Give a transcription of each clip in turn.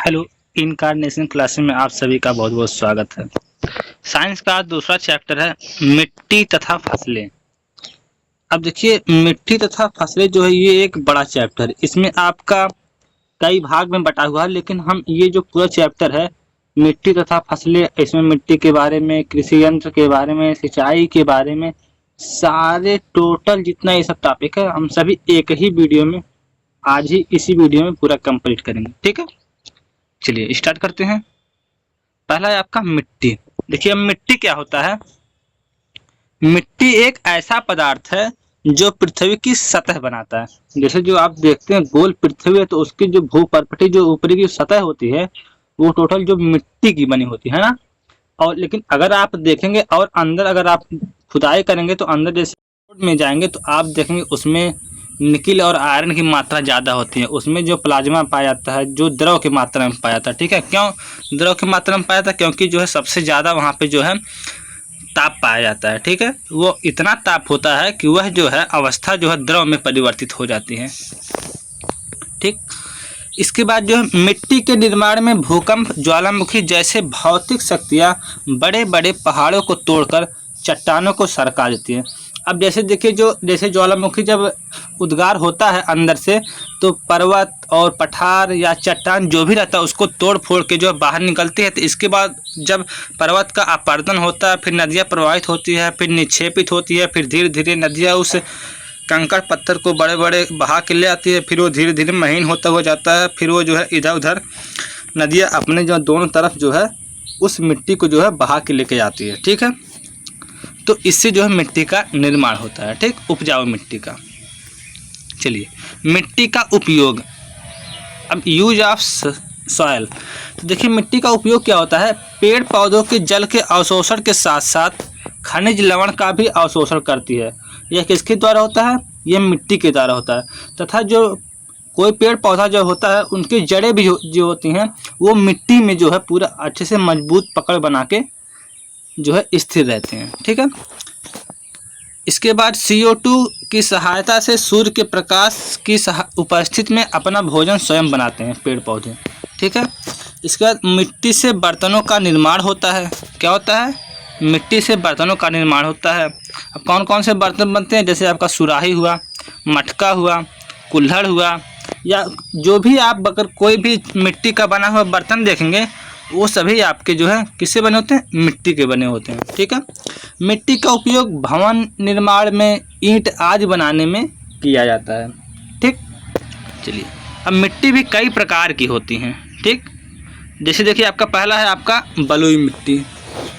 Hello. Incarnation classes में आप सभी का बहुत बहुत स्वागत है। साइंस का दूसरा चैप्टर है मिट्टी तथा फसलें। अब देखिए, मिट्टी तथा फसलें जो है ये एक बड़ा चैप्टर है। इसमें आपका कई भाग में बटा हुआ है, लेकिन हम ये जो पूरा चैप्टर है मिट्टी तथा फसलें, इसमें मिट्टी के बारे में, कृषि यंत्र के बारे में, सिंचाई के बारे में, सारे टोटल जितना ये सब टॉपिक है हम सभी एक ही वीडियो में, आज ही इसी वीडियो में पूरा कंप्लीट करेंगे। ठीक है, चलिए स्टार्ट करते हैं। पहला है आपका मिट्टी। देखिए, अब मिट्टी क्या होता है। मिट्टी एक ऐसा पदार्थ है जो पृथ्वी की सतह बनाता है। जैसे जो आप देखते हैं गोल पृथ्वी है, तो उसकी जो भूपर्पटी जो ऊपरी की सतह होती है वो टोटल जो मिट्टी की बनी होती है ना। और लेकिन अगर आप देखेंगे और अंदर अगर आप खुदाई करेंगे तो अंदर जैसे में जाएंगे तो आप देखेंगे उसमें निकिल और आयरन की मात्रा ज़्यादा होती है। उसमें जो प्लाज्मा पाया जाता है, जो द्रव की मात्रा में पाया जाता है। ठीक है, क्यों द्रव की मात्रा में पाया जाता है? क्योंकि जो है सबसे ज़्यादा वहाँ पे जो है ताप पाया जाता है। ठीक है, वो इतना ताप होता है कि वह जो है अवस्था जो है द्रव में परिवर्तित हो जाती है। ठीक, इसके बाद जो है मिट्टी के निर्माण में भूकंप, ज्वालामुखी जैसे भौतिक शक्तियाँ बड़े बड़े पहाड़ों को तोड़कर चट्टानों को सरका देती है। अब जैसे देखिए, जो जैसे ज्वालामुखी जब उद्गार होता है अंदर से, तो पर्वत और पठार या चट्टान जो भी रहता है उसको तोड़ फोड़ के जो है बाहर निकलती है। तो इसके बाद जब पर्वत का अपरदन होता है, फिर नदियाँ प्रवाहित होती है, फिर निक्षेपित होती है, फिर धीरे धीरे नदियाँ उस कंकड़ पत्थर को बड़े बड़े बहा के ले आती है, फिर वो धीरे धीरे महीन होता हुआ जाता है। फिर वो जो है इधर उधर नदियाँ अपने जो दोनों तरफ जो है उस मिट्टी को जो है बहा के लेके जाती है। ठीक है, तो इससे जो है मिट्टी का निर्माण होता है। ठीक, उपजाऊ मिट्टी का। चलिए, मिट्टी का उपयोग। अब यूज ऑफ सॉयल। तो देखिए, मिट्टी का उपयोग क्या होता है। पेड़ पौधों के जल के अवशोषण के साथ साथ खनिज लवण का भी अवशोषण करती है। यह किसके द्वारा होता है? यह मिट्टी के द्वारा होता है। तथा जो कोई पेड़ पौधा जो होता है उनकी जड़ें भी जो होती हैं वो मिट्टी में जो है पूरा अच्छे से मजबूत पकड़ बना के जो है स्थिर रहते हैं। ठीक है, इसके बाद CO2 की सहायता से सूर्य के प्रकाश की उपस्थिति में अपना भोजन स्वयं बनाते हैं पेड़ पौधे। ठीक है, इसके बाद मिट्टी से बर्तनों का निर्माण होता है। क्या होता है? मिट्टी से बर्तनों का निर्माण होता है। अब कौन कौन से बर्तन बनते हैं? जैसे आपका सुराही हुआ, मटका हुआ, कुल्हड़ हुआ, या जो भी आप अगर कोई भी मिट्टी का बना हुआ बर्तन देखेंगे वो सभी आपके जो है किससे बने होते हैं? मिट्टी के बने होते हैं। ठीक है, मिट्टी का उपयोग भवन निर्माण में, ईंट आदि बनाने में किया जाता है। ठीक, चलिए, अब मिट्टी भी कई प्रकार की होती हैं। ठीक, जैसे देखिए, आपका पहला है आपका बलुई मिट्टी,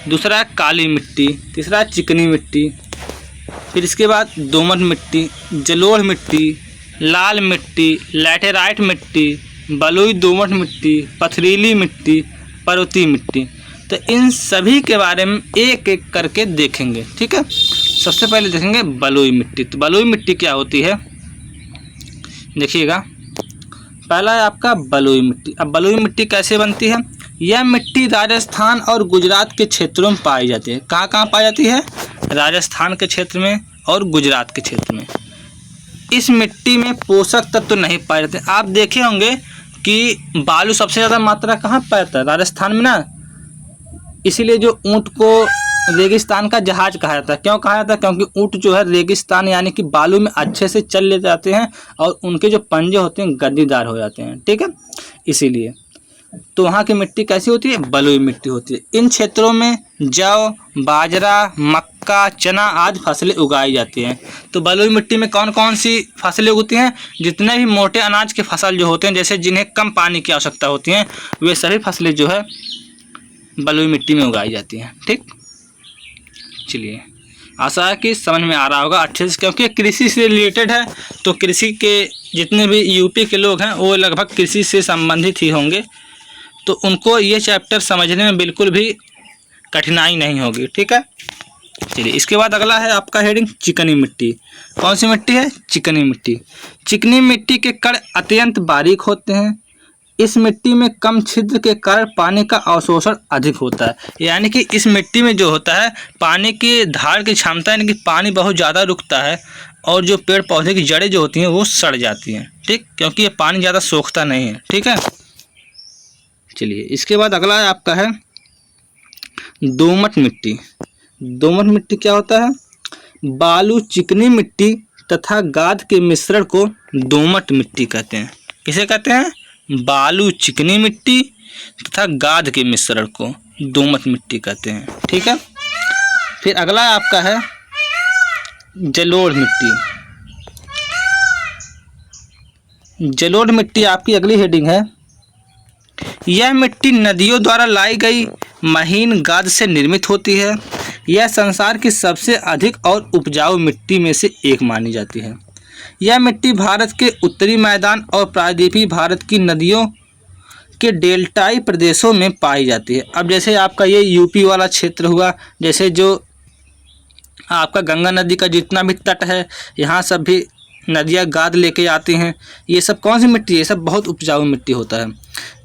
दूसरा है काली मिट्टी, तीसरा है चिकनी मिट्टी, फिर इसके बाद दोमट मिट्टी, जलोढ़ मिट्टी, लाल मिट्टी, लैटेराइट मिट्टी, बलुई दोमट मिट्टी, पथरीली मिट्टी, पर्वतीय मिट्टी। तो इन सभी के बारे में एक एक करके देखेंगे। ठीक है, सबसे पहले देखेंगे बलुई मिट्टी। तो बलुई मिट्टी क्या होती है, देखिएगा। पहला है आपका बलुई मिट्टी। अब बलुई मिट्टी कैसे बनती है? यह मिट्टी राजस्थान और गुजरात के क्षेत्रों में पाई जाती है। कहाँ कहाँ पाई जाती है? राजस्थान के क्षेत्र में और गुजरात के क्षेत्र में। इस मिट्टी में पोषक तत्व तो नहीं पाए जाते। आप देखे होंगे कि बालू सबसे ज़्यादा मात्रा कहाँ पाया जाता है? राजस्थान में ना। इसीलिए जो ऊँट को रेगिस्तान का जहाज कहा जाता है। क्यों कहा जाता है? क्योंकि ऊँट जो है रेगिस्तान यानी कि बालू में अच्छे से चल ले जाते हैं और उनके जो पंजे होते हैं गद्दीदार हो जाते हैं। ठीक है, इसीलिए तो वहाँ की मिट्टी कैसी होती है? बलुई मिट्टी होती है। इन क्षेत्रों में जौ, बाजरा, मक्का, चना आदि फसलें उगाई जाती हैं। तो बलुई मिट्टी में कौन कौन सी फसलें उगती हैं? जितने भी मोटे अनाज के फसल जो होते हैं, जैसे जिन्हें कम पानी की आवश्यकता होती है, वे सभी फसलें जो है बलुई मिट्टी में उगाई जाती हैं। ठीक, चलिए, आशा है कि समझ में आ रहा होगा अच्छे से, क्योंकि कृषि से रिलेटेड है। तो कृषि के जितने भी यूपी के लोग हैं वो लगभग कृषि से संबंधित ही होंगे, तो उनको ये चैप्टर समझने में बिल्कुल भी कठिनाई नहीं होगी। ठीक है, चलिए, इसके बाद अगला है आपका हेडिंग चिकनी मिट्टी। कौन सी मिट्टी है? चिकनी मिट्टी। चिकनी मिट्टी के कण अत्यंत बारीक होते हैं। इस मिट्टी में कम छिद्र के कारण पानी का अवशोषण अधिक होता है। यानी कि इस मिट्टी में जो होता है पानी की धार की क्षमता, यानी कि पानी बहुत ज़्यादा रुकता है और जो पेड़ पौधे की जड़ें जो होती हैं वो सड़ जाती हैं। ठीक, क्योंकि ये पानी ज़्यादा सोखता नहीं है। ठीक है, चलिए, इसके बाद अगला आपका है दोमट मिट्टी। दोमट मिट्टी क्या होता है? बालू, चिकनी मिट्टी तथा गाद के मिश्रण को दोमट मिट्टी कहते हैं। किसे कहते हैं? बालू, चिकनी मिट्टी तथा गाद के मिश्रण को दोमट मिट्टी कहते हैं। ठीक है। फिर अगला आपका है जलोढ़ मिट्टी। जलोढ़ मिट्टी आपकी अगली हेडिंग है। यह मिट्टी नदियों द्वारा लाई गई महीन गाद से निर्मित होती है। यह संसार की सबसे अधिक और उपजाऊ मिट्टी में से एक मानी जाती है। यह मिट्टी भारत के उत्तरी मैदान और प्रायद्वीपीय भारत की नदियों के डेल्टाई प्रदेशों में पाई जाती है। अब जैसे आपका ये यूपी वाला क्षेत्र हुआ, जैसे जो आपका गंगा नदी का जितना भी तट है, यहाँ सब भी नदियाँ गाद लेके आती हैं। ये सब कौन सी मिट्टी है? ये सब बहुत उपजाऊ मिट्टी होता है।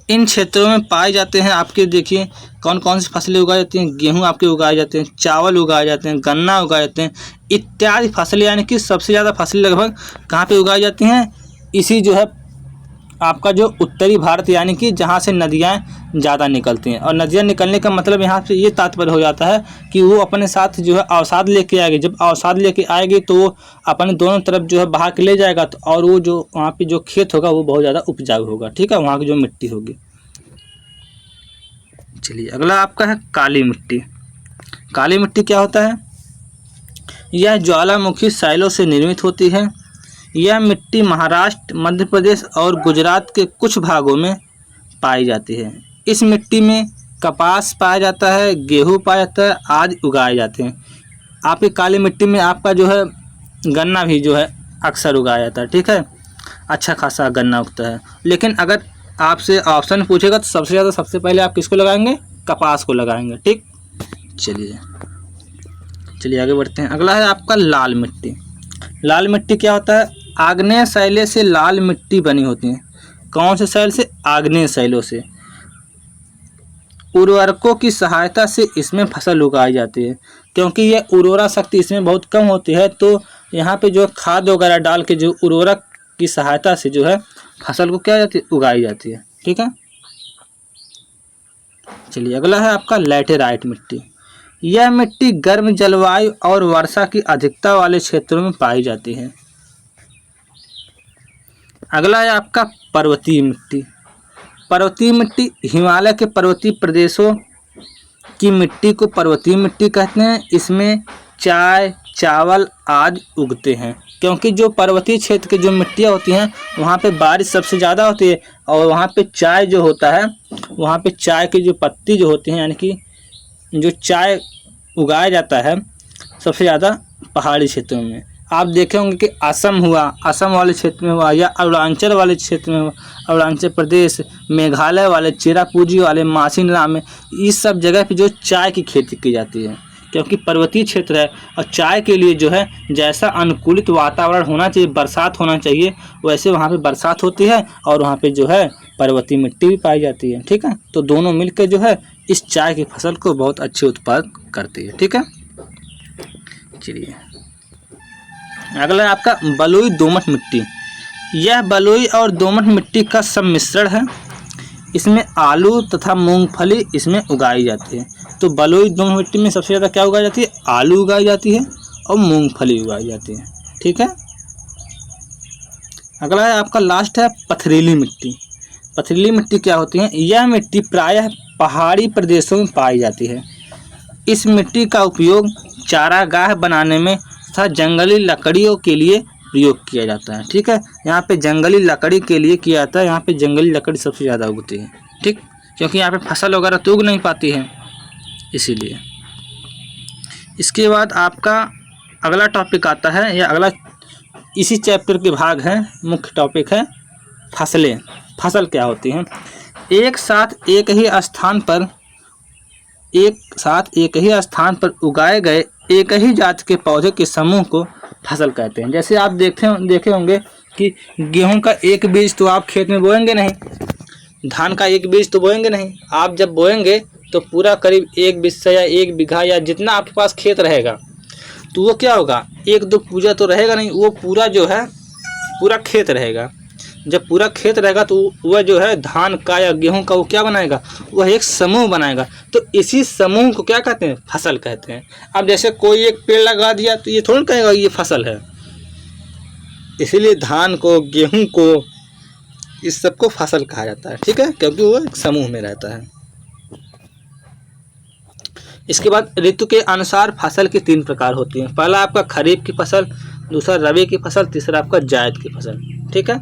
इन क्षेत्रों में पाए जाते हैं आपके, देखिए कौन कौन सी फसलें उगाई जाती हैं। गेहूं आपके उगाए जाते हैं, चावल उगाए जाते हैं, गन्ना उगाए जाते हैं इत्यादि फसलें, यानी कि सबसे ज़्यादा फसलें लगभग कहाँ पे उगाई जाती हैं? इसी जो है आपका जो उत्तरी भारत, यानी कि जहाँ से नदियाँ ज़्यादा निकलती हैं। और नदियाँ निकलने का मतलब यहाँ से ये तात्पर्य हो जाता है कि वो अपने साथ जो है अवसाद लेके आएगी। जब अवसाद लेके आएगी तो वो अपने दोनों तरफ जो है बहा के ले जाएगा, तो और वो जो वहाँ पे जो खेत होगा वो बहुत ज़्यादा उपजाऊ होगा। ठीक है, वहाँ की जो मिट्टी होगी। चलिए, अगला आपका है काली मिट्टी। काली मिट्टी क्या होता है? यह ज्वालामुखी शैलों से निर्मित होती है। यह मिट्टी महाराष्ट्र, मध्य प्रदेश और गुजरात के कुछ भागों में पाई जाती है। इस मिट्टी में कपास पाया जाता है, गेहूँ पाया जाता है आदि उगाए जाते हैं। आपकी काली मिट्टी में आपका जो है गन्ना भी जो है अक्सर उगाया जाता है। ठीक है, अच्छा खासा गन्ना उगता है। लेकिन अगर आपसे ऑप्शन पूछेगा तो सबसे ज़्यादा सबसे पहले आप किसको लगाएंगे? कपास को लगाएंगे। ठीक, चलिए आगे बढ़ते हैं। अगला है आपका लाल मिट्टी। लाल मिट्टी क्या होता है? आग्नेय शैले से लाल मिट्टी बनी होती है। कौन से शैल से? आग्नेय शैलों से। उर्वरकों की सहायता से इसमें फसल उगाई जाती है। क्योंकि यह उर्वरा शक्ति इसमें बहुत कम होती है, तो यहाँ पे जो खाद वगैरह डाल के जो उर्वरक की सहायता से जो है फसल को क्या जाती है? उगाई जाती है। ठीक है। चलिए, अगला है आपका लैटेराइट मिट्टी। यह मिट्टी गर्म जलवायु और वर्षा की अधिकता वाले क्षेत्रों में पाई जाती है। अगला है आपका पर्वतीय मिट्टी। पर्वतीय मिट्टी हिमालय के पर्वतीय प्रदेशों की मिट्टी को पर्वतीय मिट्टी कहते हैं। इसमें चाय, चावल आदि उगते हैं। क्योंकि जो पर्वतीय क्षेत्र की जो मिट्टियाँ होती हैं वहाँ पे बारिश सबसे ज़्यादा होती है, और वहाँ पे चाय जो होता है, वहाँ पे चाय की जो पत्ती जो होती हैं, यानी कि जो चाय उगाया जाता है सबसे ज़्यादा पहाड़ी क्षेत्रों में। आप देखे होंगे कि असम हुआ, असम वाले क्षेत्र में हुआ, या अरुणाचल वाले क्षेत्र में हुआ, अरुणाचल प्रदेश, मेघालय वाले, चेरापूंजी वाले, मासिनराम में, इस सब जगह पे जो चाय की खेती की जाती है। क्योंकि पर्वतीय क्षेत्र है और चाय के लिए जो है जैसा अनुकूलित वातावरण होना चाहिए, बरसात होना चाहिए, वैसे वहाँ पे बरसात होती है और वहाँ पे जो है पर्वतीय मिट्टी भी पाई जाती है। ठीक है, तो दोनों मिलकर जो है इस चाय की फसल को बहुत अच्छे उत्पाद करती है। ठीक है। चलिए, अगला है आपका बलुई दोमट मिट्टी। यह बलुई और दोमट मिट्टी का सम्मिश्रण है। इसमें आलू तथा मूंगफली इसमें उगाई जाती है। तो बलुई दोमट मिट्टी में सबसे ज़्यादा क्या उगाई जाती है? आलू उगाई जाती है और मूंगफली उगाई जाती है। ठीक है। अगला है आपका लास्ट है पथरीली मिट्टी। पथरीली मिट्टी क्या होती है? यह मिट्टी प्रायः पहाड़ी प्रदेशों में पाई जाती है। इस मिट्टी का उपयोग चारागाह बनाने में तथा जंगली लकड़ियों के लिए प्रयोग किया जाता है। ठीक है, यहाँ पे जंगली लकड़ी के लिए किया जाता है। यहाँ पे जंगली लकड़ी सबसे ज़्यादा उगती है। ठीक, क्योंकि यहाँ पे फसल वगैरह तो उग नहीं पाती है, इसीलिए। इसके बाद आपका अगला टॉपिक आता है, या अगला इसी चैप्टर के भाग है, मुख्य टॉपिक है फसलें। फसल क्या होती हैं? एक साथ एक ही स्थान पर उगाए गए एक ही जात के पौधे के समूह को फसल कहते हैं। जैसे आप देखे होंगे कि गेहूं का एक बीज तो आप खेत में बोएंगे नहीं, धान का एक बीज तो बोएंगे नहीं। आप जब बोएंगे तो पूरा करीब एक बिस्सा या एक बीघा या जितना आपके पास खेत रहेगा, तो वो क्या होगा, एक दो पूजा तो रहेगा नहीं, वो पूरा जो है पूरा खेत रहेगा। जब पूरा खेत रहेगा तो वह जो है धान का या गेहूं का वो क्या बनाएगा, वह एक समूह बनाएगा। तो इसी समूह को क्या कहते हैं, फसल कहते हैं। अब जैसे कोई एक पेड़ लगा दिया तो ये थोड़ा कहेगा ये फसल है, इसीलिए धान को, गेहूं को, इस सबको फसल कहा जाता है, ठीक है, क्योंकि वो एक समूह में रहता है। इसके बाद ऋतु के अनुसार फसल की 3 प्रकार होती हैं। पहला आपका खरीफ की फसल, दूसरा रबी की फसल, तीसरा आपका जायद की फसल, ठीक है।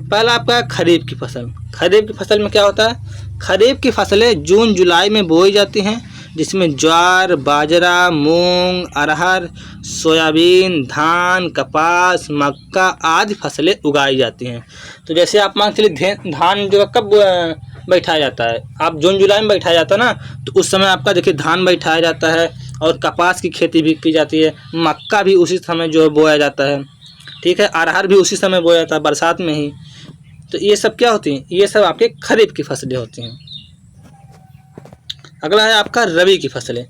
पहला आपका खरीफ की फसल। खरीफ की फसल में क्या होता है, खरीफ की फसलें जून जुलाई में बोई जाती हैं, जिसमें ज्वार, बाजरा, मूंग, अरहर, सोयाबीन, धान, कपास, मक्का आदि फसलें उगाई जाती हैं। तो जैसे आप मान चलिए धान जो कब बैठाया जाता है, आप जून जुलाई में बैठाया जाता है ना, तो उस समय आपका देखिए धान बैठाया जाता है और कपास की खेती भी की जाती है, मक्का भी उसी समय जो है बोया जाता है, ठीक है, अरहर भी उसी समय बोया जाता है, बरसात में ही। तो ये सब क्या होती हैं, ये सब आपके खरीफ की फसलें होती हैं। अगला है आपका रबी की फसलें।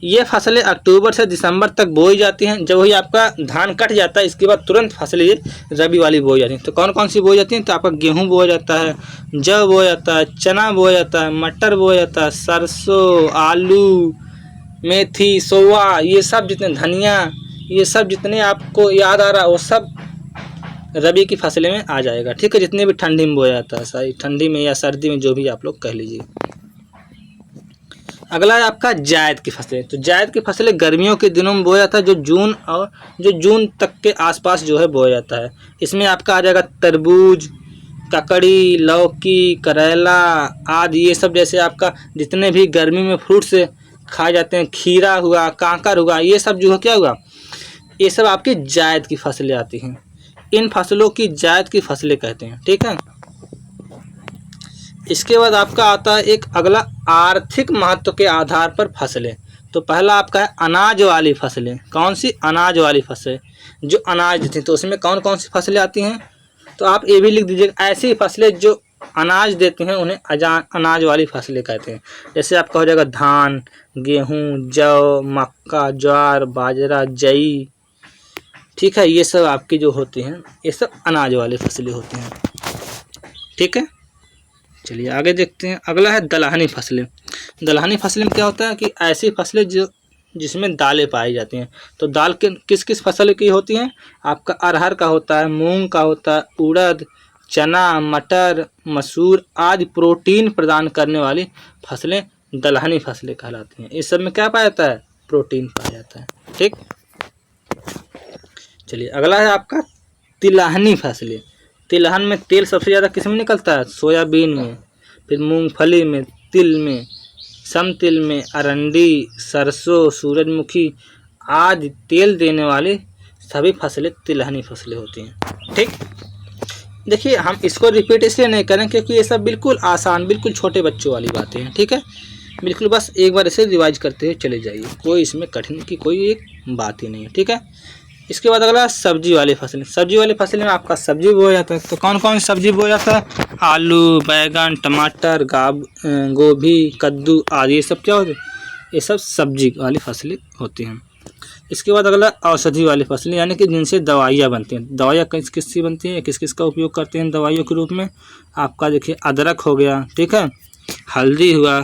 ये फसलें अक्टूबर से दिसंबर तक बोई जाती हैं। जब वही आपका धान कट जाता है इसके बाद तुरंत फसलें ये रबी वाली बोई जाती हैं। तो कौन कौन सी बोई जाती हैं, तो आपका गेहूं बोया जाता है, जौ बोया जाता है, चना बोया जाता है, मटर बोया जाता है, सरसों, आलू, मेथी, सोआ, ये सब जितने, धनिया, ये सब जितने आपको याद आ रहा है वो सब रबी की फसलें में आ जाएगा, ठीक है। जितने भी ठंडी में बोया जाता है, सारी ठंडी में या सर्दी में, जो भी आप लोग कह लीजिए। अगला है आपका जायद की फसलें। तो जायद की फसलें गर्मियों के दिनों में बोया जाता है, जो जून तक के आसपास जो है बोया जाता है। इसमें आपका आ जाएगा तरबूज, ककड़ी, लौकी, करेला आदि, ये सब जैसे आपका जितने भी गर्मी में फ्रूट्स खाए जाते हैं, खीरा हुआ, कांकर हुआ, ये सब जो है क्या हुआ, ये सब आपकी जायद की फसलें आती हैं। इन फसलों की जायद की फसलें कहते हैं, ठीक है। इसके बाद आपका आता है एक अगला आर्थिक महत्व के आधार पर फसलें। तो पहला आपका है अनाज वाली फसलें। कौन सी, अनाज वाली फसलें, जो अनाज देती हैं। तो उसमें कौन कौन सी फसलें आती हैं, तो आप ये भी लिख दीजिएगा, ऐसी फसलें जो अनाज देती हैं उन्हें अनाज वाली फसलें कहते हैं। जैसे आपका हो जाएगा धान, गेहूँ, जौ, मक्का, ज्वार, बाजरा, जई, ठीक है, ये सब आपकी जो होती हैं ये सब अनाज वाली फसलें होती हैं, ठीक है। चलिए आगे देखते हैं। अगला है दलहनी फसलें। दलहनी फसलें में क्या होता है कि ऐसी फसलें जो जिसमें दालें पाई जाती हैं। तो दाल के किस किस फसल की होती हैं, आपका अरहर का होता है, मूंग का होता है, उड़द, चना, मटर, मसूर आदि प्रोटीन प्रदान करने वाली फसलें दलहनी फसलें कहलाती हैं। इस सब में क्या पाया जाता है, प्रोटीन पाया जाता है, ठीक। चलिए अगला है आपका तिलहनी फसलें। तिलहन में तेल सबसे ज़्यादा किस में निकलता है, सोयाबीन में, फिर मूंगफली में, तिल में, समतिल में, अरंडी, सरसों, सूरजमुखी आदि तेल देने वाली सभी फसलें तिलहनी फसलें होती हैं, ठीक। देखिए हम इसको रिपीट इसलिए नहीं करें क्योंकि ये सब बिल्कुल आसान, बिल्कुल छोटे बच्चों वाली बातें हैं, ठीक है। बिल्कुल बस एक बार इसे रिवाइज करते हुए चले जाइए, कोई इसमें कठिन की कोई एक बात ही नहीं है, ठीक है। इसके बाद अगला सब्जी वाली फसलें। सब्जी वाली फसलें में आपका सब्जी बोया जाता है। तो कौन कौन सी सब्जी बोया जाता है, आलू, बैगन, टमाटर, गोभी, कद्दू आदि, ये सब क्या होते हैं, ये सब सब्जी वाली फसलें होती हैं। इसके बाद अगला औषधि वाली फसलें, यानी कि जिनसे दवाइयाँ बनती हैं। दवाइयाँ किस किस की बनती हैं, किस किस का उपयोग करते हैं दवाइयों के रूप में, आपका देखिए अदरक हो गया, ठीक है, हल्दी हुआ,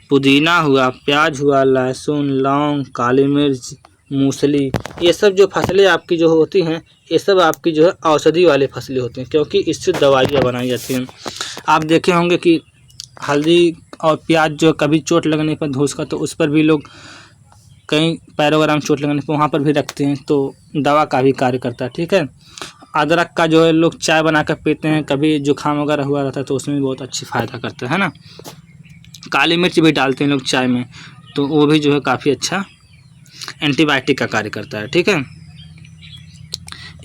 पुदीना हुआ, प्याज हुआ, लहसुन, लौंग, काली मिर्च, मूसली, ये सब जो फसलें आपकी जो होती हैं ये सब आपकी जो है औषधि वाली फसलें होती हैं, क्योंकि इससे दवाइयाँ बनाई जाती हैं। आप देखे होंगे कि हल्दी और प्याज जो कभी चोट लगने पर धूस का, तो उस पर भी लोग कहीं पैरों वगैरह में चोट लगने पर वहाँ पर भी रखते हैं, तो दवा का भी कार्य करता है, ठीक है। अदरक का जो है लोग चाय बना कर पीते हैं, कभी जुकाम वगैरह हुआ रहता है तो उसमें भी बहुत अच्छी फ़ायदा करता है ना। काली मिर्च भी डालते हैं लोग चाय में, तो वो भी जो है काफ़ी अच्छा एंटीबायोटिक का कार्य करता है, ठीक है।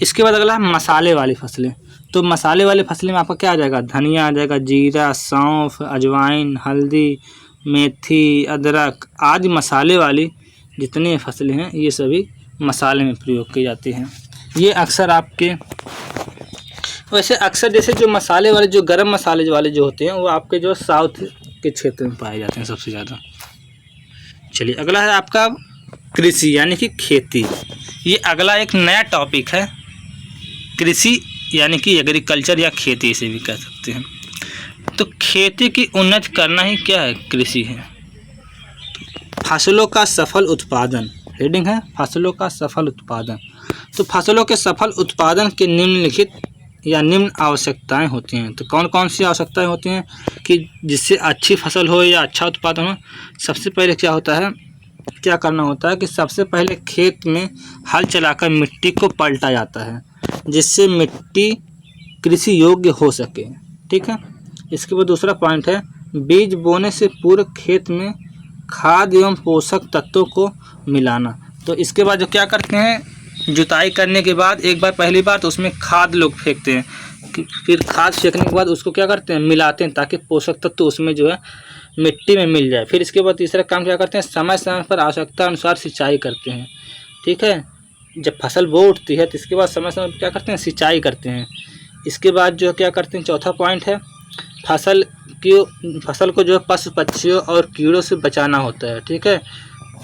इसके बाद अगला है मसाले वाली फसलें। तो मसाले वाली फसलें में आपका क्या आ जाएगा, धनिया आ जाएगा, जीरा, सौंफ, अजवाइन, हल्दी, मेथी, अदरक आदि मसाले वाली जितनी फसलें हैं ये सभी मसाले में प्रयोग की जाती हैं। ये अक्सर आपके वैसे अक्सर जैसे जो मसाले वाले, जो गरम मसाले वाले जो होते हैं वो आपके जो साउथ के क्षेत्र में पाए जाते हैं सबसे ज़्यादा। चलिए अगला है आपका कृषि यानी कि खेती। ये अगला एक नया टॉपिक है, कृषि यानी कि एग्रीकल्चर या खेती इसे भी कह सकते हैं। तो खेती की उन्नति करना ही क्या है? कृषि है। फसलों का सफल उत्पादन, हेडिंग है फसलों का सफल उत्पादन। तो फसलों के सफल उत्पादन के निम्नलिखित या निम्न आवश्यकताएं होती हैं। तो कौन कौन सी आवश्यकताएं होती हैं कि जिससे अच्छी फसल हो या अच्छा उत्पादन हो? सबसे पहले क्या होता है, क्या करना होता है कि सबसे पहले खेत में हल चलाकर मिट्टी को पलटा जाता है, जिससे मिट्टी कृषि योग्य हो सके। ठीक है। इसके बाद दूसरा पॉइंट है, बीज बोने से पूर्व खेत में खाद एवं पोषक तत्वों को मिलाना। तो इसके बाद जो क्या करते हैं, जुताई करने के बाद एक बार पहली बार तो उसमें खाद लोग फेंकते हैं, फिर खाद फेंकने के बाद उसको क्या करते हैं, मिलाते हैं, ताकि पोषक तत्व उसमें जो है मिट्टी में मिल जाए। फिर इसके बाद तीसरा काम क्या करते हैं, समय समय पर आवश्यकता अनुसार सिंचाई करते हैं। ठीक है। जब फसल बो उठती है तो इसके बाद समय समय पर क्या करते हैं, सिंचाई करते हैं। इसके बाद जो क्या करते हैं, चौथा पॉइंट है, फसल को जो है पशु पक्षियों और कीड़ों से बचाना होता है। ठीक है।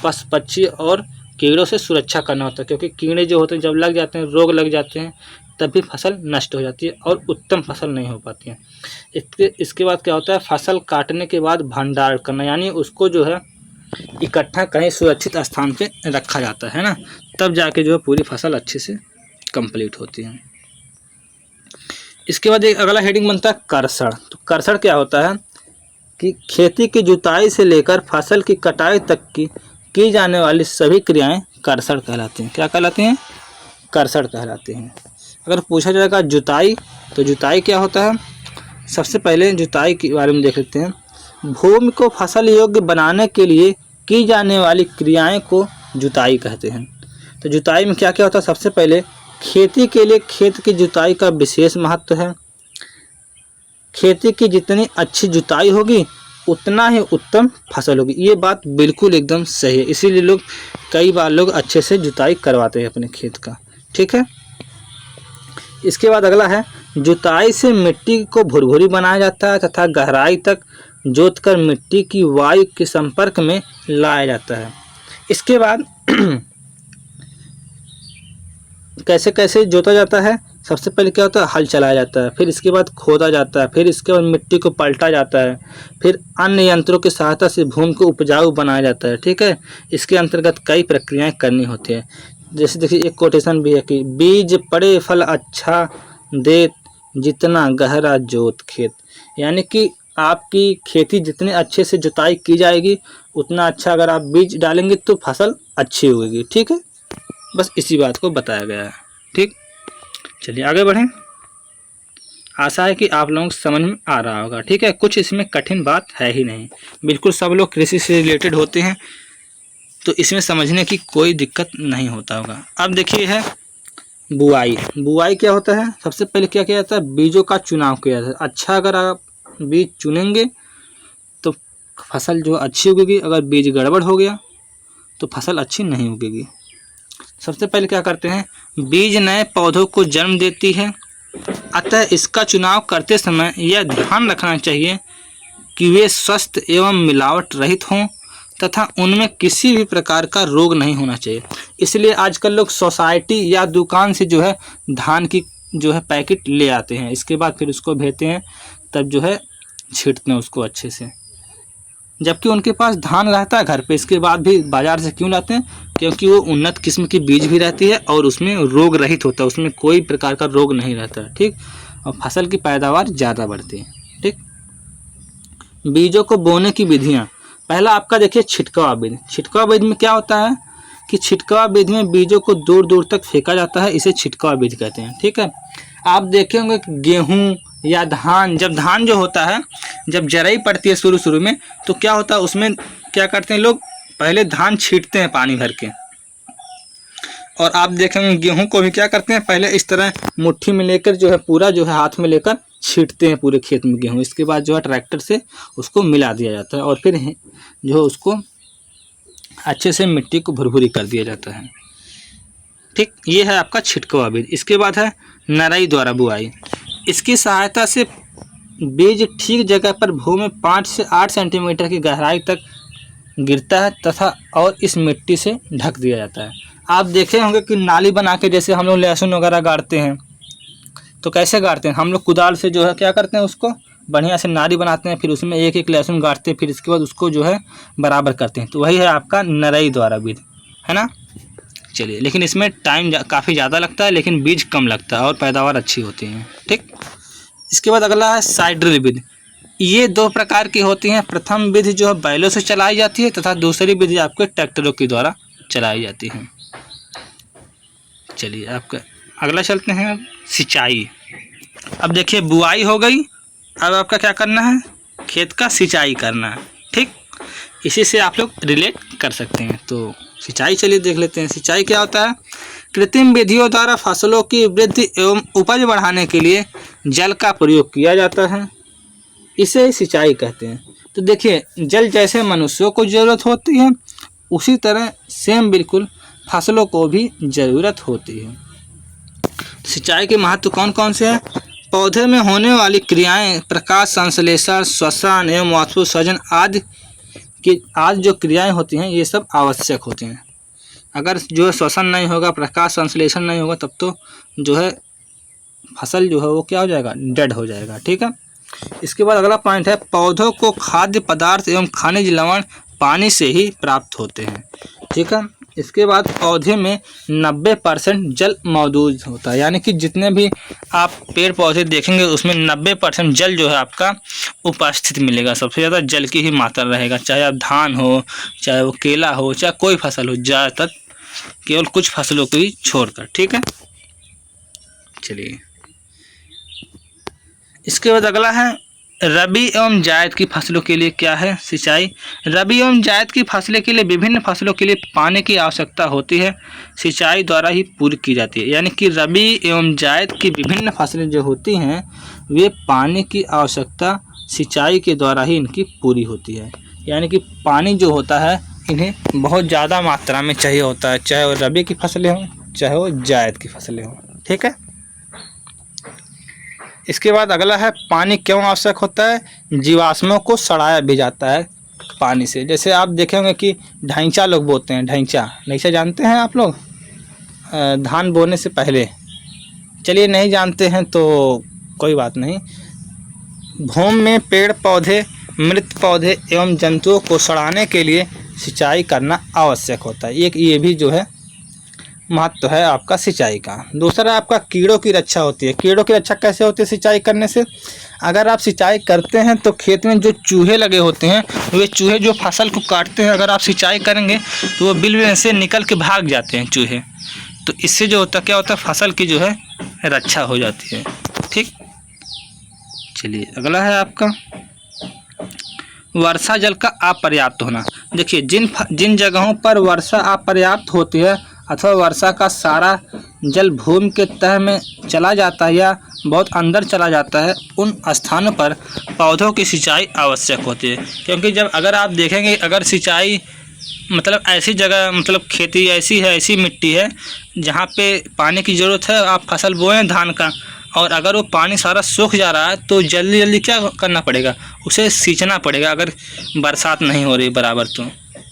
पशु पक्षी और कीड़ों से सुरक्षा करना होता है, क्योंकि कीड़े जो होते हैं जब लग जाते हैं, रोग लग जाते हैं, तब भी फसल नष्ट हो जाती है और उत्तम फसल नहीं हो पाती है। इसके बाद क्या होता है, फसल काटने के बाद भंडारण करना, यानी उसको जो है इकट्ठा कहीं सुरक्षित स्थान पे रखा जाता है ना, तब जाके जो है पूरी फसल अच्छे से कंप्लीट होती है। इसके बाद एक अगला हेडिंग बनता है कर्षण। तो कर्षण क्या होता है कि खेती की जुताई से लेकर फसल की कटाई तक की जाने वाली सभी क्रियाएं कर्षण कहलाती हैं। क्या कहलाती हैं? कर्षण कहलाती हैं। अगर पूछा जाएगा जुताई, तो जुताई क्या होता है, सबसे पहले जुताई के बारे में देख लेते हैं। भूमि को फसल योग्य बनाने के लिए की जाने वाली क्रियाएं को जुताई कहते हैं। तो जुताई में क्या क्या होता है, सबसे पहले खेती के लिए खेत की जुताई का विशेष महत्व है। खेती की जितनी अच्छी जुताई होगी उतना ही उत्तम फसल होगी। ये बात बिल्कुल एकदम सही है, इसीलिए कई बार लोग अच्छे से जुताई करवाते हैं अपने खेत का। ठीक है। इसके बाद अगला है, जुताई से मिट्टी को भुरभुरी बनाया जाता है तथा गहराई तक जोतकर मिट्टी की वायु के संपर्क में लाया जाता है। इसके बाद कैसे कैसे जोता जाता है, सबसे पहले क्या होता है, हल चलाया जाता है, फिर इसके बाद खोदा जाता है, फिर इसके बाद मिट्टी को पलटा जाता है, फिर अन्य यंत्रों की सहायता से भूमि को उपजाऊ बनाया जाता है। ठीक है। इसके अंतर्गत कई प्रक्रियाएं करनी होती है। जैसे देखिए एक कोटेशन भी है कि बीज पड़े फल अच्छा दे जितना गहरा जोत खेत, यानी कि आपकी खेती जितने अच्छे से जुताई की जाएगी उतना अच्छा अगर आप बीज डालेंगे तो फसल अच्छी होगी। ठीक है। बस इसी बात को बताया गया है। ठीक, चलिए आगे बढ़ें। आशा है कि आप लोगों को समझ में आ रहा होगा। ठीक है। कुछ इसमें कठिन बात है ही नहीं, बिल्कुल सब लोग कृषि से रिलेटेड होते हैं, तो इसमें समझने की कोई दिक्कत नहीं होता होगा। अब देखिए है बुआई। बुआई क्या होता है, सबसे पहले क्या किया जाता है, बीजों का चुनाव किया जाता है। अच्छा अगर आप बीज चुनेंगे तो फसल जो अच्छी उगेगी, अगर बीज गड़बड़ हो गया तो फसल अच्छी नहीं उगेगी। सबसे पहले क्या करते हैं, बीज नए पौधों को जन्म देती है, अतः इसका चुनाव करते समय यह ध्यान रखना चाहिए कि वे स्वस्थ एवं मिलावट रहित हों तथा उनमें किसी भी प्रकार का रोग नहीं होना चाहिए। इसलिए आजकल लोग सोसाइटी या दुकान से जो है धान की जो है पैकेट ले आते हैं, इसके बाद फिर उसको भेजते हैं, तब जो है छींटते हैं उसको अच्छे से, जबकि उनके पास धान रहता है घर पे। इसके बाद भी बाज़ार से क्यों लाते हैं, क्योंकि वो उन्नत किस्म की बीज भी रहती है और उसमें रोग रहित होता है, उसमें कोई प्रकार का रोग नहीं रहता है। ठीक, और फसल की पैदावार ज़्यादा बढ़ती है। ठीक, बीजों को बोने की विधियाँ। पहला आपका देखिए छिटकावा बीज। छिटकावा बीज में क्या होता है कि छिटकावा बीज में बीजों को दूर दूर तक फेंका जाता है, इसे छिटकावा बीज कहते हैं। ठीक है। आप देखे होंगे कि गेहूँ या धान, जब धान जो होता है जब जराई पड़ती है शुरू शुरू में, तो क्या होता है उसमें क्या करते हैं लोग, पहले धान छींटते हैं पानी भर के, और आप देखेंगे गेहूं को भी क्या करते हैं, पहले इस तरह मुट्ठी में लेकर जो है पूरा जो है हाथ में लेकर छींटते हैं पूरे खेत में गेहूं। इसके बाद जो है ट्रैक्टर से उसको मिला दिया जाता है और फिर जो है उसको अच्छे से मिट्टी को भुरभुरी कर दिया जाता है। ठीक, ये है आपका छिटकावा बीज। इसके बाद है नराई द्वारा बुआई। इसकी सहायता से बीज ठीक जगह पर भूमि में 5 से 8 सेंटीमीटर की गहराई तक गिरता है तथा और इस मिट्टी से ढक दिया जाता है। आप देखे होंगे कि नाली बना के जैसे हम लोग लहसुन वगैरह गाड़ते हैं, तो कैसे गाड़ते हैं हम लोग? कुदाल से जो है क्या करते हैं, उसको बढ़िया से नारी बनाते हैं, फिर उसमें एक एक लहसुन गाड़ते हैं, फिर इसके बाद उसको जो है बराबर करते हैं। तो वही है आपका नरई द्वारा विधि, है ना। चलिए, लेकिन इसमें टाइम काफ़ी ज़्यादा लगता है, लेकिन बीज कम लगता है और पैदावार अच्छी होती है। ठीक, इसके बाद अगला है साइड ड्रिल विधि। ये दो प्रकार की होती हैं। प्रथम विधि जो है बैलों से चलाई जाती है तथा दूसरी विधि आपके ट्रैक्टरों के द्वारा चलाई जाती है। चलिए, आपका अगला चलते हैं सिंचाई। अब देखिए, बुआई हो गई, अब आपका क्या करना है, खेत का सिंचाई करना है। ठीक, इसी से आप लोग रिलेट कर सकते हैं। तो सिंचाई चलिए देख लेते हैं। सिंचाई क्या होता है? कृत्रिम विधियों द्वारा फसलों की वृद्धि एवं उपज बढ़ाने के लिए जल का प्रयोग किया जाता है, इसे सिंचाई कहते हैं। तो देखिए, जल जैसे मनुष्यों को ज़रूरत होती है, उसी तरह सेम बिल्कुल फसलों को भी ज़रूरत होती है। सिंचाई के महत्व कौन कौन से हैं? पौधे में होने वाली क्रियाएं, प्रकाश संश्लेषण, श्वसन एवं वाष्पोत्सर्जन आदि की आज जो क्रियाएं होती हैं, ये सब आवश्यक होती हैं। अगर जो है श्वसन नहीं होगा, प्रकाश संश्लेषण नहीं होगा, तब तो जो है फसल जो है वो क्या हो जाएगा, डेड हो जाएगा। ठीक है, इसके बाद अगला पॉइंट है, पौधों को खाद्य पदार्थ एवं खनिज लवण पानी से ही प्राप्त होते हैं। ठीक है, इसके बाद पौधे में 90% जल मौजूद होता है, यानी कि जितने भी आप पेड़ पौधे देखेंगे उसमें 90% जल जो है आपका उपस्थित मिलेगा। सबसे ज़्यादा जल की ही मात्रा रहेगा, चाहे आप धान हो, चाहे वो केला हो, चाहे कोई फसल हो, ज़्यादातर केवल कुछ फसलों को ही छोड़कर। ठीक है, चलिए, इसके बाद अगला है रबी एवं जायद की फसलों के लिए क्या है सिंचाई। रबी एवं जायद की फसलों के लिए विभिन्न फसलों के लिए पानी की आवश्यकता होती है, सिंचाई द्वारा ही पूरी की जाती है। यानी कि रबी एवं जायद की विभिन्न फसलें जो होती हैं, वे पानी की आवश्यकता सिंचाई के द्वारा ही इनकी पूरी होती है। यानी कि पानी जो होता है इन्हें बहुत ज़्यादा मात्रा में चाहिए होता है, चाहे वो रबी की फसलें हों, चाहे वो जायद की फसलें हों। ठीक है, इसके बाद अगला है पानी क्यों आवश्यक होता है। जीवाश्मों को सड़ाया भी जाता है पानी से। जैसे आप देखे होंगे कि ढैंचा लोग बोते हैं, ढैंचा जानते हैं आप लोग, धान बोने से पहले। चलिए, नहीं जानते हैं तो कोई बात नहीं। भूमि में पेड़ पौधे, मृत पौधे एवं जंतुओं को सड़ाने के लिए सिंचाई करना आवश्यक होता है। एक ये भी जो है महत्व है आपका सिंचाई का। दूसरा आपका कीड़ों की रक्षा होती है। कीड़ों की रक्षा कैसे होती है सिंचाई करने से? अगर आप सिंचाई करते हैं तो खेत में जो चूहे लगे होते हैं, वे चूहे जो फसल को काटते हैं, अगर आप सिंचाई करेंगे तो वो बिल से निकल के भाग जाते हैं चूहे। तो इससे जो होता क्या होता है, फसल की जो है रक्षा हो जाती है। ठीक, चलिए, अगला है आपका वर्षा जल का अपर्याप्त होना। देखिए, जिन जगहों पर वर्षा अपर्याप्त होती है अथवा वर्षा का सारा जल भूमि के तह में चला जाता है या बहुत अंदर चला जाता है, उन स्थानों पर पौधों की सिंचाई आवश्यक होती है। क्योंकि जब अगर आप देखेंगे, अगर सिंचाई मतलब ऐसी जगह, मतलब खेती ऐसी है, ऐसी मिट्टी है जहाँ पे पानी की ज़रूरत है, आप फसल बोएं धान का, और अगर वो पानी सारा सूख जा रहा है तो जल्दी जल्दी क्या करना पड़ेगा, उसे सींचना पड़ेगा, अगर बरसात नहीं हो रही बराबर तो।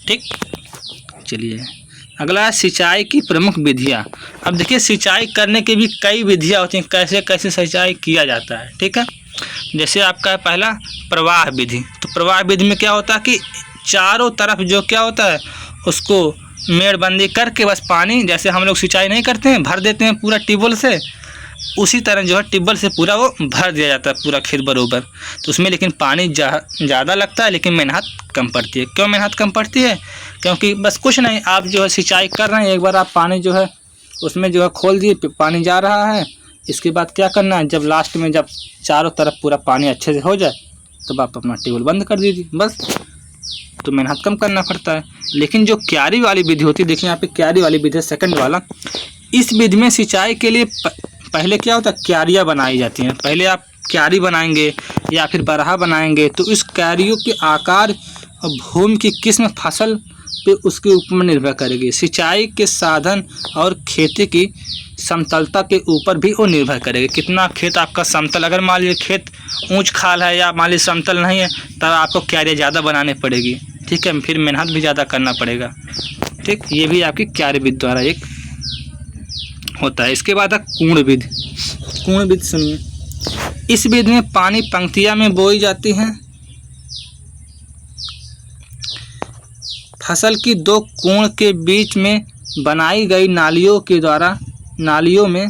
ठीक, चलिए, अगला है सिंचाई की प्रमुख विधियाँ। अब देखिए, सिंचाई करने की भी कई विधियाँ होती हैं, कैसे कैसे सिंचाई किया जाता है। ठीक है, जैसे आपका है पहला प्रवाह विधि। तो प्रवाह विधि में क्या होता है कि चारों तरफ जो क्या होता है उसको मेड़बंदी करके बस पानी, जैसे हम लोग सिंचाई नहीं करते हैं, भर देते हैं पूरा ट्यूबवेल से, उसी तरह जो है ट्यूबवेल से पूरा वो भर दिया जाता है पूरा खेत बरोबर। तो उसमें लेकिन पानी ज़्यादा लगता है, लेकिन मेहनत कम पड़ती है। क्यों मेहनत कम पड़ती है? क्योंकि बस कुछ नहीं, आप जो है सिंचाई कर रहे हैं, एक बार आप पानी जो है उसमें जो है खोल दिए, पानी जा रहा है। इसके बाद क्या करना है, जब लास्ट में जब चारों तरफ पूरा पानी अच्छे से हो जाए तब आप अपना ट्यूबवेल बंद कर दीजिए, बस। तो मेहनत कम करना पड़ता है। लेकिन जो क्यारी वाली विधि होती है, देखिए यहाँ पे क्यारी वाली विधि है, सेकंड वाला। इस विधि में सिंचाई के लिए पहले क्या होता है, क्यारियाँ बनाई जाती हैं। पहले आप क्यारी बनाएंगे या फिर बरहा बनाएंगे, तो इस क्यारियों के आकार और भूमि की किस्म फसल पे उसके ऊपर निर्भर करेगी। सिंचाई के साधन और खेती की समतलता के ऊपर भी वो निर्भर करेगी। कितना खेत आपका समतल, अगर मान लीजिए खेत ऊंच खाल है या मान लीजिए समतल नहीं है, तब आपको क्यारियाँ ज़्यादा बनाने पड़ेगी। ठीक है, फिर मेहनत भी ज़्यादा करना पड़ेगा। ठीक, ये भी आपकी क्यारी विधि द्वारा एक होता है। इसके बाद है कुण विधि। कोण विधि सुनिए। इस विधि में पानी पंक्तियां में बोई जाती हैं। फसल की दो कोण के बीच में बनाई गई नालियों में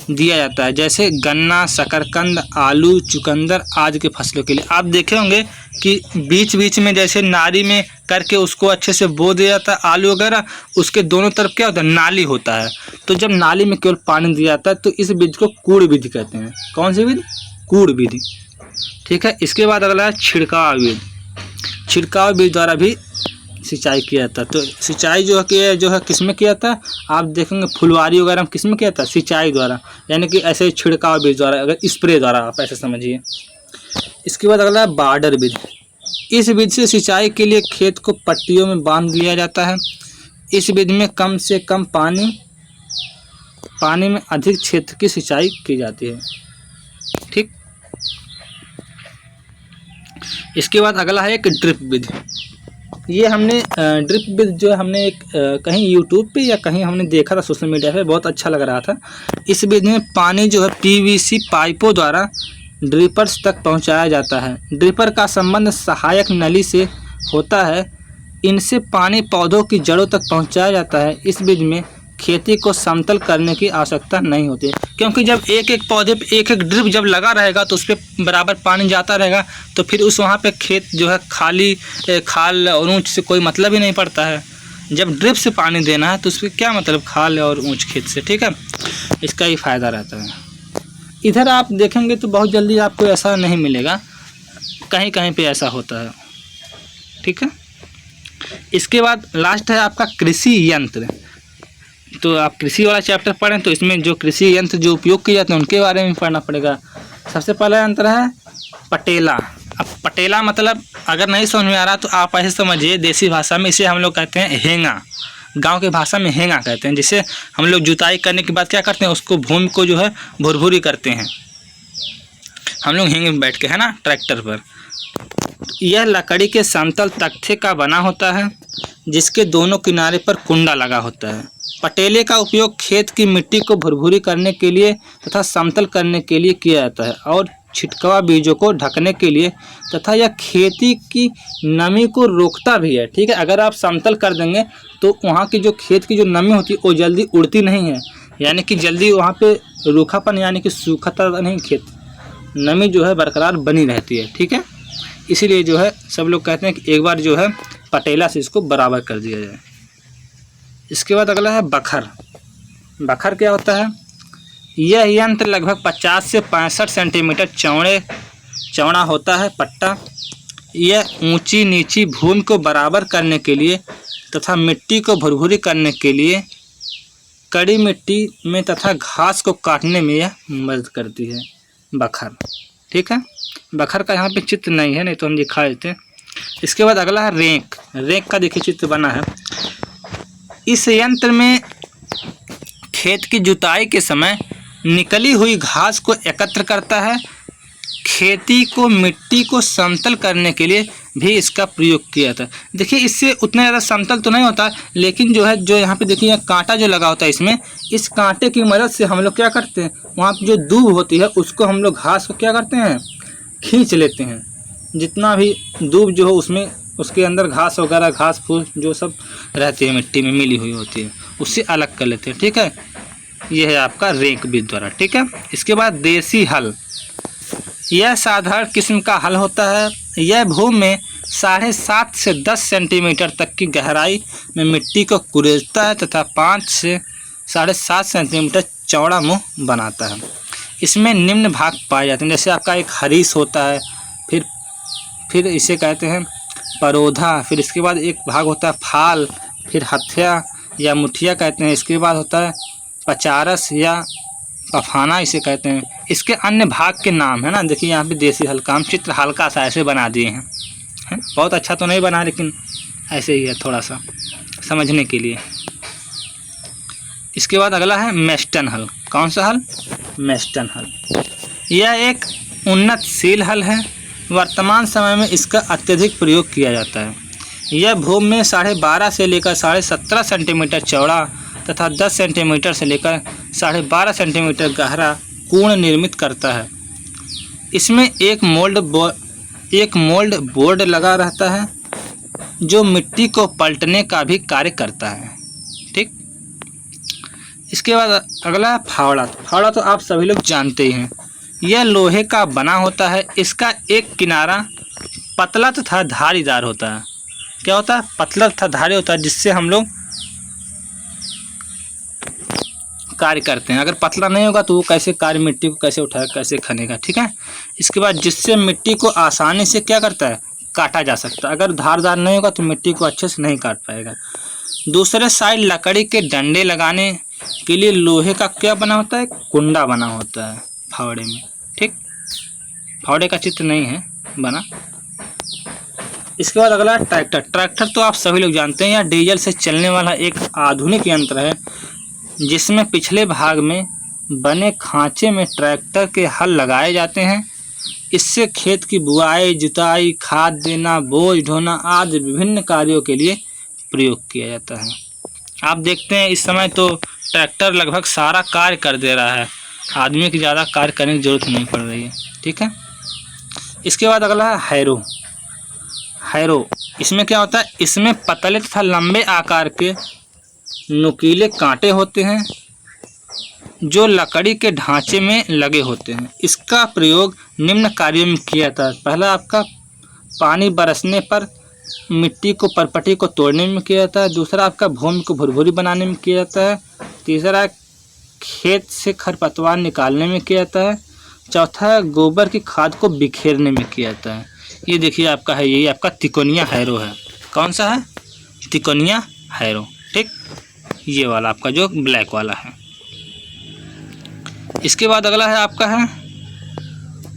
दिया जाता है, जैसे गन्ना, शकरकंद, आलू, चुकंदर आदि के फसलों के लिए। आप देखे होंगे कि बीच बीच में जैसे नाली में करके उसको अच्छे से बो दिया जाता है आलू वगैरह, उसके दोनों तरफ क्या होता है, नाली होता है। तो जब नाली में केवल पानी दिया जाता है तो इस विधि को कूड़ विधि कहते हैं। कौन सी विधि? कूड़ विधि। ठीक है। इसके बाद अगला है छिड़काव विधि। छिड़काव विधि द्वारा भी सिंचाई किया जाता है। तो सिंचाई जो है किसमें किया जाता है, आप देखेंगे फुलवारी वगैरह में किसमें किया जाता है, सिंचाई द्वारा, यानी कि ऐसे छिड़काव विधि द्वारा, अगर स्प्रे द्वारा आप ऐसे समझिए। इसके बाद अगला है बॉर्डर विधि। इस विधि से सिंचाई के लिए खेत को पट्टियों में बांध लिया जाता है। इस विधि में कम से कम पानी में अधिक क्षेत्र की सिंचाई की जाती है। ठीक। इसके बाद अगला है एक ड्रिप विधि। ये हमने ड्रिप विधि जो है हमने एक कहीं यूट्यूब पे या कहीं हमने देखा था सोशल मीडिया पे, बहुत अच्छा लग रहा था। इस विधि में पानी जो है पीवीसी पाइपों द्वारा ड्रिपर्स तक पहुंचाया जाता है। ड्रिपर का संबंध सहायक नली से होता है। इनसे पानी पौधों की जड़ों तक पहुंचाया जाता है। इस विधि में खेती को समतल करने की आवश्यकता नहीं होती, क्योंकि जब एक एक पौधे पे एक एक ड्रिप जब लगा रहेगा तो उस पर बराबर पानी जाता रहेगा, तो फिर उस वहाँ पे खेत जो है खाली खाल और ऊंच से कोई मतलब ही नहीं पड़ता है। जब ड्रिप से पानी देना है तो उसके क्या मतलब खाल और ऊंच खेत से। ठीक है। इसका ही फ़ायदा रहता है। इधर आप देखेंगे तो बहुत जल्दी आपको ऐसा नहीं मिलेगा, कहीं कहीं पे ऐसा होता है। ठीक है। इसके बाद लास्ट है आपका कृषि यंत्र। तो आप कृषि वाला चैप्टर पढ़ें तो इसमें जो कृषि यंत्र जो उपयोग किए जाते हैं उनके बारे में पढ़ना पड़ेगा। सबसे पहला यंत्र है पटेला। अब पटेला मतलब अगर नहीं समझ में आ रहा तो आप ऐसे समझिए, देसी भाषा में इसे हम लोग कहते हैं हेंगा, गांव की भाषा में हेंगा कहते हैं। जिसे हम लोग जुताई करने के बाद क्या करते हैं, उसको भूमि को जो है भुरभुरी करते हैं हम लोग हेंगे में बैठ के, है ना, ट्रैक्टर पर। यह लकड़ी के समतल तख्ते का बना होता है जिसके दोनों किनारे पर कुंडा लगा होता है। पटेले का उपयोग खेत की मिट्टी को भुरभुरी करने के लिए तथा समतल करने के लिए किया जाता है और छिटकवा बीजों को ढकने के लिए, तथा यह खेती की नमी को रोकता भी है। ठीक है। अगर आप समतल कर देंगे तो वहाँ की जो खेत की जो नमी होती है वो जल्दी उड़ती नहीं है, यानी कि जल्दी वहाँ पे रूखापन यानी कि सूखता नहीं, खेत नमी जो है बरकरार बनी रहती है। ठीक है। इसीलिए जो है सब लोग कहते हैं कि एक बार जो है पटेला से इसको बराबर कर दिया जाए। इसके बाद अगला है बखर। बखर क्या होता है? यह यंत्र लगभग 50 से 65 सेंटीमीटर चौड़ा होता है पट्टा। यह ऊंची नीची भूमि को बराबर करने के लिए तथा मिट्टी को भुरभुरी करने के लिए, कड़ी मिट्टी में तथा घास को काटने में यह मदद करती है। बखर। ठीक है। बखर का यहाँ पे चित्र नहीं है, नहीं तो हम दिखा देते हैं। इसके बाद अगला है रेक। रेक का देखिए चित्र बना है। इस यंत्र में खेत की जुताई के समय निकली हुई घास को एकत्र करता है। खेती को मिट्टी को समतल करने के लिए भी इसका प्रयोग किया जाता है। देखिए इससे उतना ज़्यादा समतल तो नहीं होता, लेकिन जो है जो यहाँ पे देखिए कांटा जो लगा होता है इसमें, इस कांटे की मदद से हम लोग क्या करते हैं, वहाँ पे जो दूब होती है उसको हम लोग घास को क्या करते हैं, खींच लेते हैं। जितना भी दूब जो हो उसमें उसके अंदर घास वगैरह घास फूस जो सब रहती है मिट्टी में मिली हुई होती है, उससे अलग कर लेते हैं। ठीक है। यह है आपका रेक विधि द्वारा। ठीक है। इसके बाद देसी हल। यह साधारण किस्म का हल होता है। यह भूमि में 7.5 से 10 सेंटीमीटर तक की गहराई में मिट्टी को कुरेदता है तथा 5 से 7.5 सेंटीमीटर चौड़ा मुंह बनाता है। इसमें निम्न भाग पाए जाते हैं, जैसे आपका एक हरीस होता है, फिर इसे कहते हैं परोधा, फिर इसके बाद एक भाग होता है फाल, फिर हथिया या मुठिया कहते हैं। इसके बाद होता है पचारस या पफाना इसे कहते हैं। इसके अन्य भाग के नाम है ना, देखिए यहाँ पे देसी हल का हम चित्र हल्का सा ऐसे बना दिए हैं, है? बहुत अच्छा तो नहीं बना, लेकिन ऐसे ही है थोड़ा सा समझने के लिए। इसके बाद अगला है मेस्टन हल। कौन सा हल? मेस्टन हल। यह एक उन्नतशील हल है। वर्तमान समय में इसका अत्यधिक प्रयोग किया जाता है। यह भूमि में 12.5 से लेकर 17.5 सेंटीमीटर चौड़ा तथा 10 सेंटीमीटर से लेकर 12.5 सेंटीमीटर गहरा पूर्ण निर्मित करता है। इसमें एक मोल्ड बोर्ड लगा रहता है जो मिट्टी को पलटने का भी कार्य करता है। ठीक, इसके बाद अगला फावड़ा। फावड़ा तो आप सभी लोग जानते ही हैं। यह लोहे का बना होता है। इसका एक किनारा पतला तथा धारीदार होता है। क्या होता है? पतला तथा धारी होता है, जिससे हम लोग कार्य करते हैं। अगर पतला नहीं होगा तो वो कैसे कार्य, मिट्टी को कैसे उठाएगा, कैसे खनेगा। ठीक है, इसके बाद जिससे मिट्टी को आसानी से क्या करता है, काटा जा सकता है। अगर धारदार नहीं होगा तो मिट्टी को अच्छे से नहीं काट पाएगा। दूसरे साइड लकड़ी के डंडे लगाने के लिए लोहे का क्या बना होता है, कुंडा बना होता है फावड़े में। ठीक, फावड़े का चित्र नहीं है बना। इसके बाद अगला ट्रैक्टर। ट्रैक्टर तो आप सभी लोग जानते हैं, यह डीजल से चलने वाला एक आधुनिक यंत्र है जिसमें पिछले भाग में बने खांचे में ट्रैक्टर के हल लगाए जाते हैं। इससे खेत की बुआई, जुताई, खाद देना, बोझ ढोना आदि विभिन्न कार्यों के लिए प्रयोग किया जाता है। आप देखते हैं इस समय तो ट्रैक्टर लगभग सारा कार्य कर दे रहा है, आदमी की ज़्यादा कार्य करने की जरूरत नहीं पड़ रही है। ठीक है, इसके बाद अगला है हैरो। हैरो, इसमें क्या होता है, इसमें पतले तथा लंबे आकार के नुकीले कांटे होते हैं जो लकड़ी के ढांचे में लगे होते हैं। इसका प्रयोग निम्न कार्यों में किया जाता है। पहला आपका पानी बरसने पर मिट्टी को, परपटी को तोड़ने में किया जाता है। दूसरा आपका भूमि को भुरभुरी बनाने में किया जाता है। तीसरा खेत से खरपतवार निकालने में किया जाता है। चौथा गोबर की खाद को बिखेरने में किया जाता है। ये देखिए आपका है, यही आपका तिकोनिया हैरो है। कौन सा है? तिकोनिया हैरो। ठीक, ये वाला आपका जो ब्लैक वाला है। इसके बाद अगला है आपका है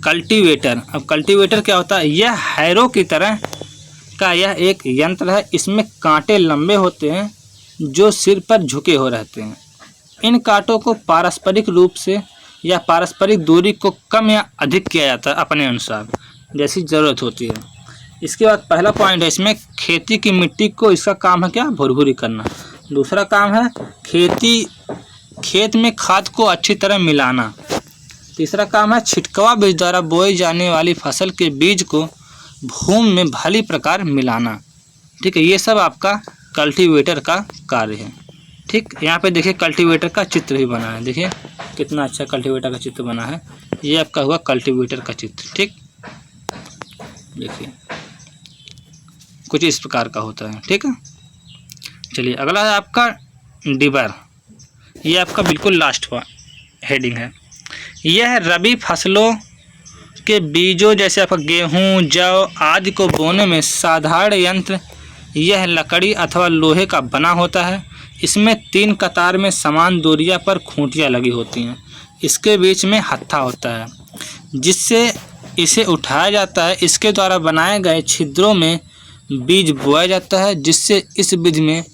कल्टीवेटर। अब कल्टीवेटर क्या होता है, यह हैरो की तरह का यह एक यंत्र है। इसमें कांटे लंबे होते हैं जो सिर पर झुके हो रहते हैं। इन कांटों को पारस्परिक रूप से या पारस्परिक दूरी को कम या अधिक किया जाता है अपने अनुसार, जैसी ज़रूरत होती है। इसके बाद पहला पॉइंट है इसमें खेती की मिट्टी को, इसका काम है क्या, भुरभुरी करना। दूसरा काम है खेत में खाद को अच्छी तरह मिलाना। तीसरा काम है छिटकवा बीज द्वारा बोई जाने वाली फसल के बीज को भूमि में भली प्रकार मिलाना। ठीक है, ये सब आपका कल्टीवेटर का कार्य है। ठीक, यहाँ पे देखिए कल्टीवेटर का चित्र भी बना है। देखिए कितना अच्छा कल्टीवेटर का चित्र बना है। ये आपका हुआ कल्टीवेटर का चित्र। ठीक, देखिए कुछ इस प्रकार का होता है। ठीक है, चलिए अगला है आपका डिबर। ये आपका बिल्कुल लास्ट हेडिंग है। यह रबी फसलों के बीजों जैसे आपका गेहूं, जौ आदि को बोने में साधारण यंत्र। यह लकड़ी अथवा लोहे का बना होता है। इसमें 3 कतार में समान दूरियां पर खूंटियां लगी होती हैं। इसके बीच में हत्था होता है जिससे इसे उठाया जाता है। इसके द्वारा बनाए गए छिद्रों में बीज बोया जाता है, जिससे इस बीज में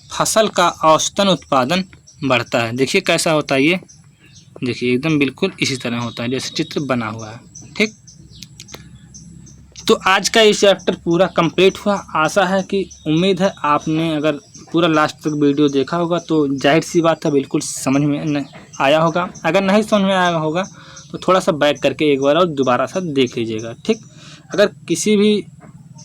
फसल का औसतन उत्पादन बढ़ता है। देखिए कैसा होता है ये, देखिए एकदम बिल्कुल इसी तरह होता है जैसे चित्र बना हुआ है। ठीक, तो आज का ये चैप्टर पूरा कंप्लीट हुआ। आशा है कि, उम्मीद है आपने अगर पूरा लास्ट तक वीडियो देखा होगा तो जाहिर सी बात है बिल्कुल समझ में आया होगा। अगर नहीं समझ में आया होगा तो थोड़ा सा बैक करके एक बार और दोबारा सा देख लीजिएगा। ठीक, अगर किसी भी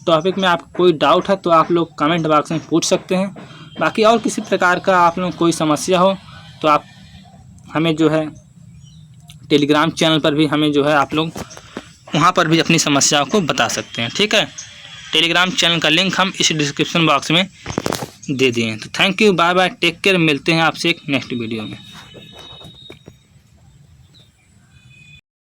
टॉपिक में आपको कोई डाउट है तो आप लोग कमेंट बॉक्स में पूछ सकते हैं। बाकी और किसी प्रकार का आप लोग कोई समस्या हो तो आप हमें जो है टेलीग्राम चैनल पर भी हमें जो है आप लोग वहाँ पर भी अपनी समस्याओं को बता सकते हैं। ठीक है, टेलीग्राम चैनल का लिंक हम इस डिस्क्रिप्शन बॉक्स में दे दिए हैं। तो thank you, bye bye, take care. मिलते हैं आपसे एक नेक्स्ट वीडियो में।